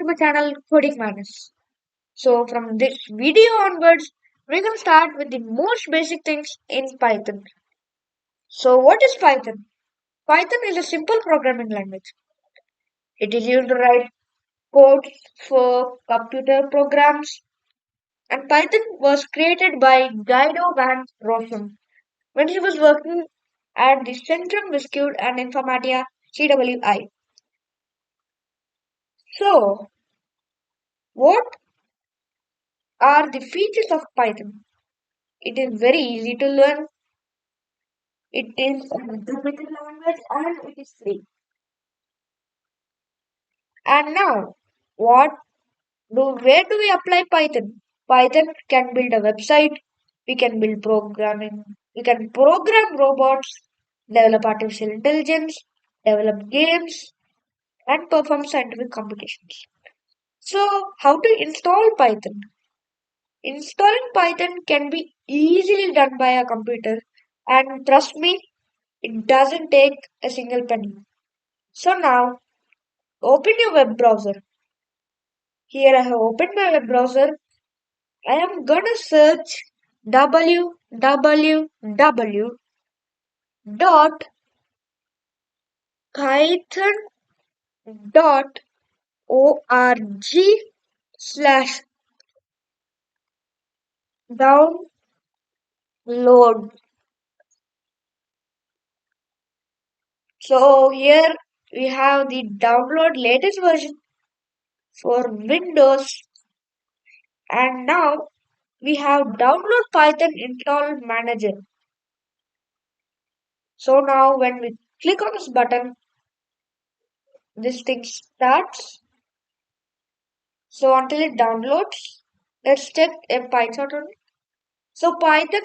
my channel Coding Madness. So from this video onwards, we're gonna start with the most basic things in Python. So what is Python? Python is a simple programming language. It is used to write code for computer programs, and Python was created by Guido van Rossum when he was working at the Centrum Viscute and Informatica CWI. So, what are the features of Python? It is very easy to learn. It is an interpreted language and it is free. And now, what where do we apply Python? Python can build a website, we can build programming, we can program robots, develop artificial intelligence, develop games, and perform scientific computations. So, how to install Python? Installing Python can be easily done by a computer, and trust me, it doesn't take a single penny. So now open your web browser. Here I have opened my web browser. I am gonna search www dot python dot org slash download. So here we have the download latest version for Windows, and now we have download Python install manager. So now when we click on this button, this thing starts. So until it downloads, let's check a Python on it. So Python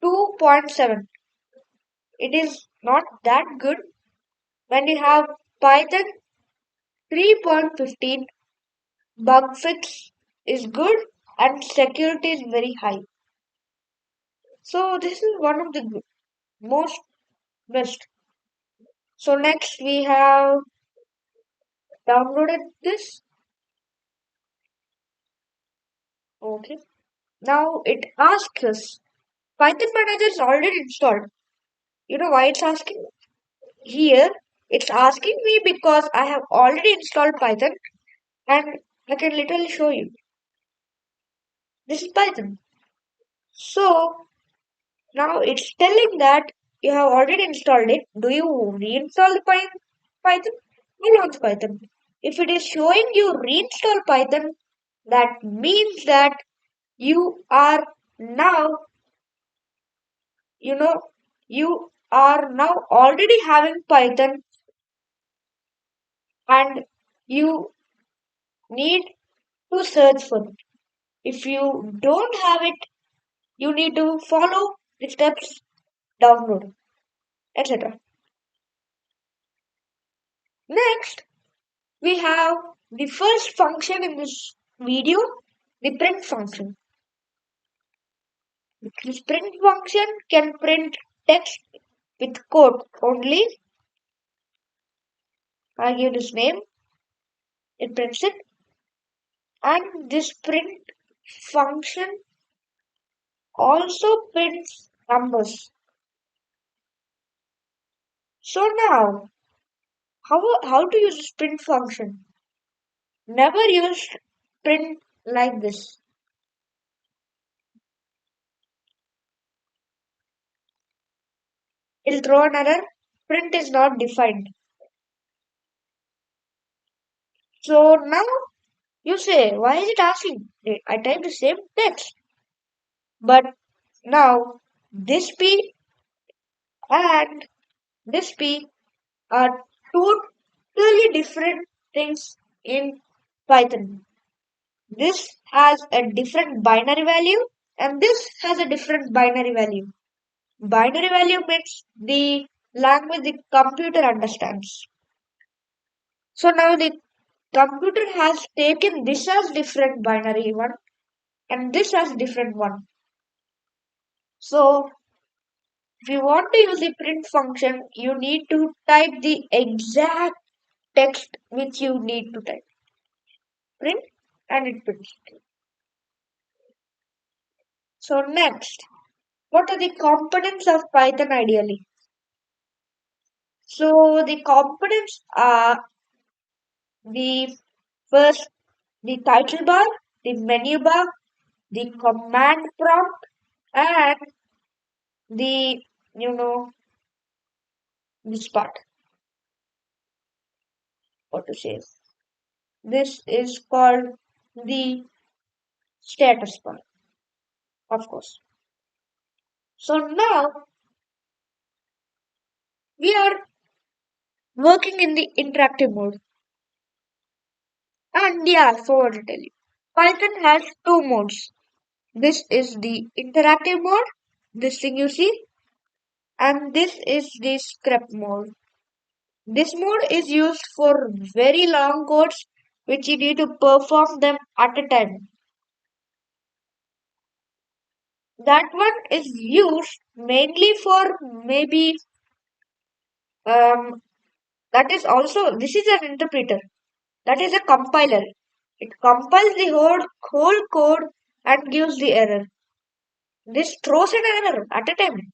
2.7. It is not that good. When you have Python 3.15, bug fix is good and security is very high. So this is one of the most best. So next we have downloaded this. Okay. Now it asks us Python manager is already installed. You know why it's asking? Here, it's asking me because I have already installed Python and I can literally show you. This is Python. So now it's telling that you have already installed it. Do you reinstall the Python? Or launch Python? If it is showing you reinstall Python, that means that you are now, you know, you are now already having Python and you need to search for it. If you don't have it, you need to follow the steps, download, etc. Next, we have the first function in this video, the print function. This print function can print text with code only. I give this name, it prints it, and this print function also prints numbers. So now, how to use this print function? Never use print like this. It'll throw an error. Print is not defined. So now you say, why is it asking? I typed the same text. But now this P and this P are totally different things in Python. This has a different binary value and this has a different binary value. Binary value means the language the computer understands. So now the computer has taken this as different binary one and this as different one. So if you want to use the print function, you need to type the exact text which you need to type. print and it prints. So next, what are the components of Python ideally? So the components are the first, the title bar, the menu bar, the command prompt, and the, you know, this part, what to say. This is called the status bar, of course. So now we are working in the interactive mode. And yeah, I forgot to tell you. Python has two modes. This is the interactive mode, this thing you see, and this is the script mode. This mode is used for very long codes which you need to perform them at a time. That one is used mainly for maybe um, that is also this is an interpreter. That is a compiler. It compiles the whole code and gives the error. This throws an error at a time.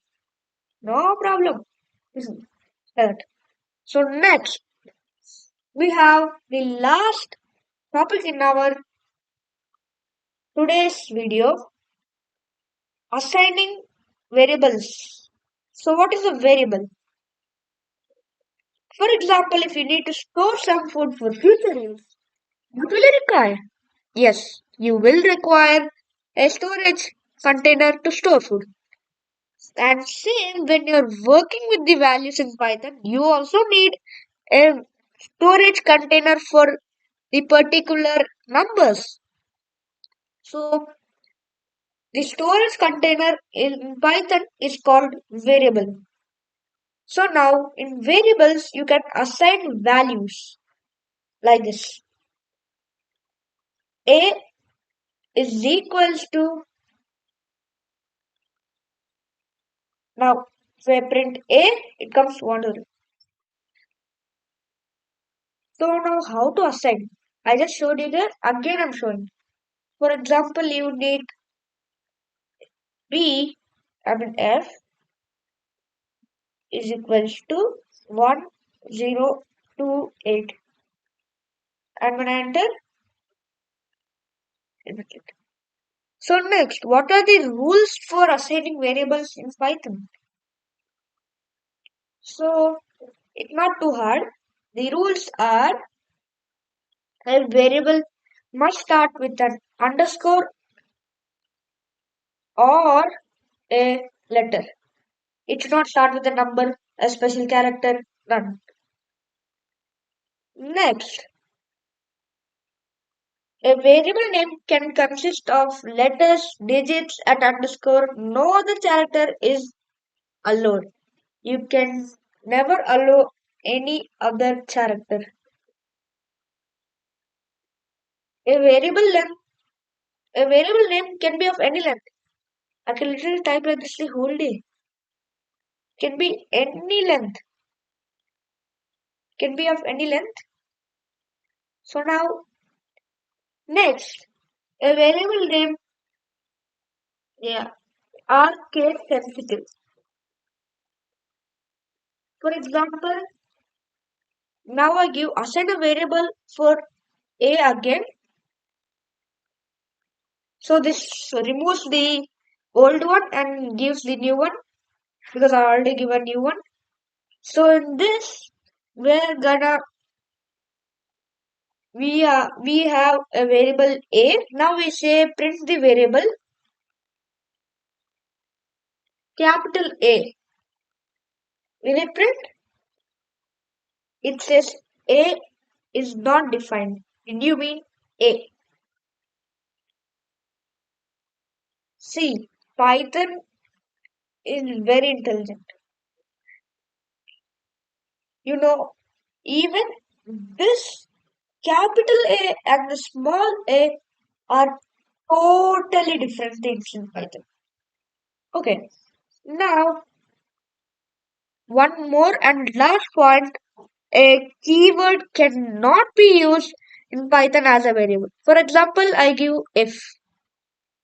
No problem. That. So next we have the last topic in our today's video, assigning variables. So what is a variable? For example, if you need to store some food for future use, what will you require? Yes, you will require a storage container to store food. And same when you're working with the values in Python, you also need a storage container for the particular numbers. So the storage container in Python is called variable. So now in variables you can assign values like this. A is equals to, now if I print A, it comes 1 to. So now how to assign? I just showed you there, again I'm showing. For example, you need F is equals to 1028. And when I enter, it will click. So next, what are the rules for assigning variables in Python? So it's not too hard. The rules are a variable must start with an underscore or a letter. It should not start with a number, a special character, none. Next, a variable name can consist of letters, digits, and underscore. No other character is allowed. You can never allow any other character. A variable length, a variable name can be of any length. I can literally type like this the whole day. Can be any length. Can be of any length. So now, next, a variable name, yeah, are case sensitive. For example, now I give assign a variable for A again. So this removes the old one and gives the new one because I already give a new one. So in this, we're gonna we have a variable A. Now we say print the variable capital A. Will it print? It says A is not defined. Did you mean A? See, Python is very intelligent. You know, even this capital A and the small a are totally different things in Python. Okay, now one more and last point, a keyword cannot be used in Python as a variable. For example, I give if.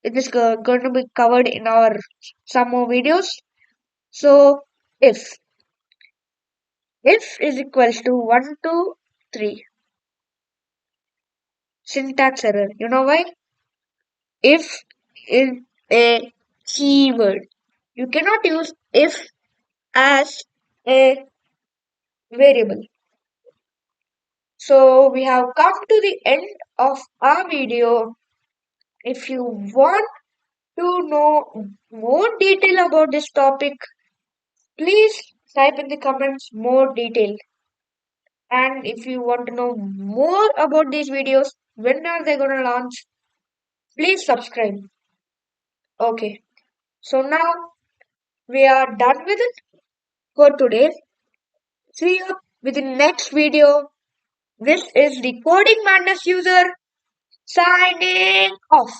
It is going to be covered in our some more videos. So if is equals to 1 to 3. Syntax error. You know why? If is a keyword. You cannot use if as a variable. So we have come to the end of our video. If you want to know more detail about this topic, please type in the comments more detail. And if you want to know more about these videos, when are they going to launch? Please subscribe. Okay. So now we are done with it for today. See you with the next video. This is the Coding Madness user signing off.